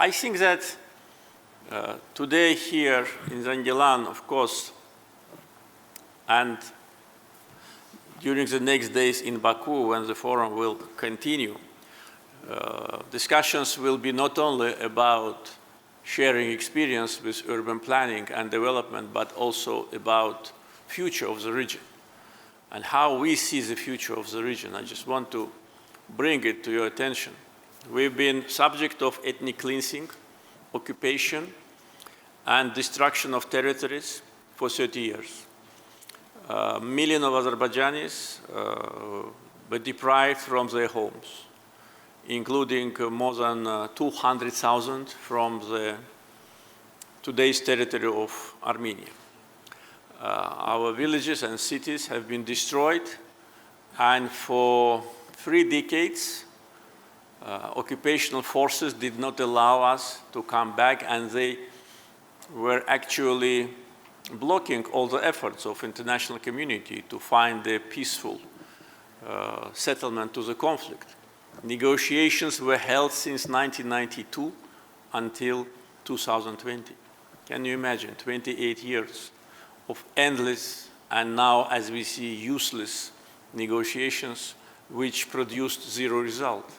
I think that today here in Zangilan, of course, and during the next days in Baku, when the forum will continue, discussions will be not only about sharing experience with urban planning and development, but also about future of the region and how we see the future of the region. I just want to bring it to your attention. We've been subject of ethnic cleansing, occupation, and destruction of territories for 30 years. Millions of Azerbaijanis were deprived from their homes, including more than 200,000 from today's territory of Armenia. Our villages and cities have been destroyed, and for 3 decades, occupational forces did not allow us to come back, and they were actually blocking all the efforts of international community to find a peaceful settlement to the conflict. Negotiations were held since 1992 until 2020. Can you imagine 28 years of endless and now, as we see, useless negotiations which produced 0 result?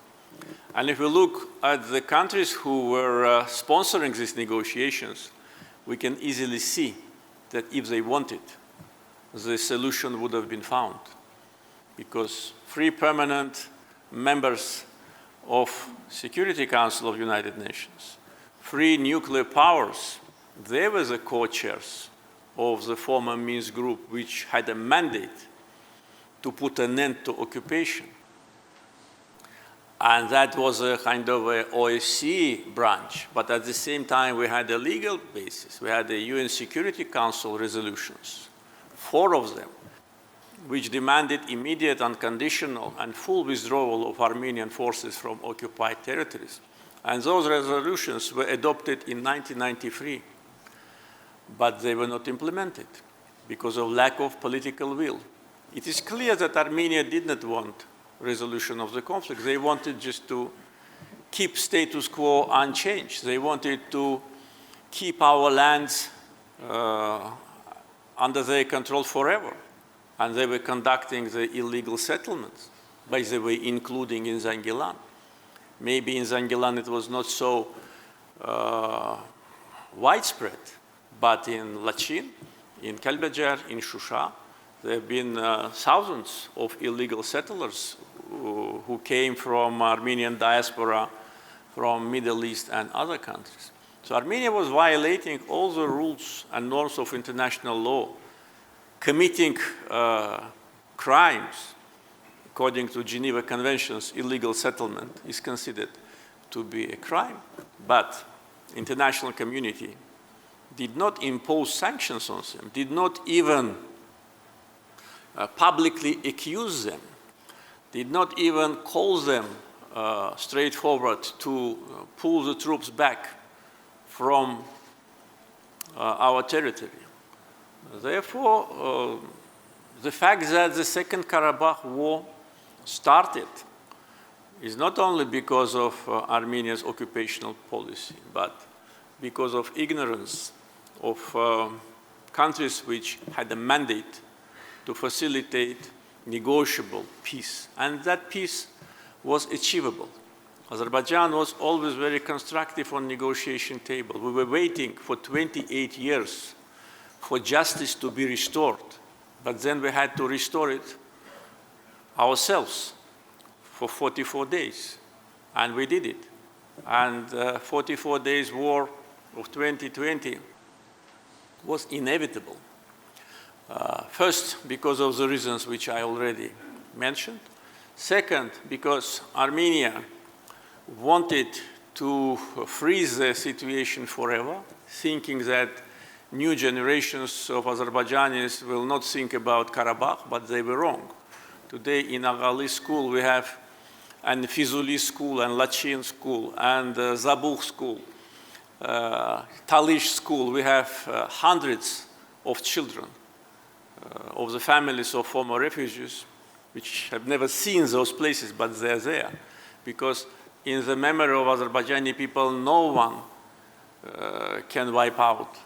And if we look at the countries who were sponsoring these negotiations, we can easily see that if they wanted, the solution would have been found. Because 3 permanent members of Security Council of United Nations, 3 nuclear powers, they were the co-chairs of the former Minsk group, which had a mandate to put an end to occupation. And that was a kind of a OSCE branch, but at the same time we had a legal basis. We had the UN Security Council resolutions, 4 of them, which demanded immediate, unconditional, and full withdrawal of Armenian forces from occupied territories. And those resolutions were adopted in 1993, but they were not implemented because of lack of political will. It is clear that Armenia did not want resolution of the conflict. They wanted just to keep status quo unchanged. They wanted to keep our lands under their control forever. And they were conducting the illegal settlements, by the way, including in Zangilan. Maybe in Zangilan it was not so widespread, but in Lachin, in Kalbajar, in Shusha, there have been thousands of illegal settlers who came from Armenian diaspora, from Middle East and other countries. So Armenia was violating all the rules and norms of international law, committing crimes. According to Geneva Conventions, illegal settlement is considered to be a crime, but international community did not impose sanctions on them, did not even publicly accuse them, did not even call them straightforward to pull the troops back from our territory. Therefore, the fact that the Second Karabakh War started is not only because of Armenia's occupational policy, but because of ignorance of countries which had a mandate to facilitate negotiable peace. And that peace was achievable. Azerbaijan was always very constructive on negotiation table. We were waiting for 28 years for justice to be restored, but then we had to restore it ourselves for 44 days, and we did it. And 44 days war of 2020 was inevitable. First, because of the reasons which I already mentioned. Second, because Armenia wanted to freeze the situation forever, thinking that new generations of Azerbaijanis will not think about Karabakh, but they were wrong. Today in Aghali school we have and Fizuli school and Lachin school and Zabukh school, Talish school. We have hundreds of children of the families of former refugees which have never seen those places, but they're there because in the memory of Azerbaijani people, no one can wipe out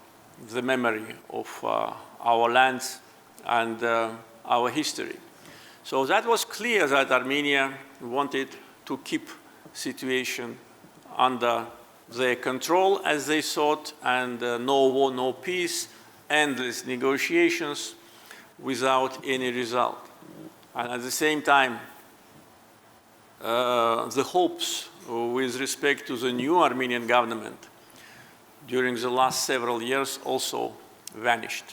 the memory of our lands and our history. So that was clear that Armenia wanted to keep situation under their control, as they thought, and no war, no peace, endless negotiations without any result. And at the same time, the hopes with respect to the new Armenian government during the last several years also vanished.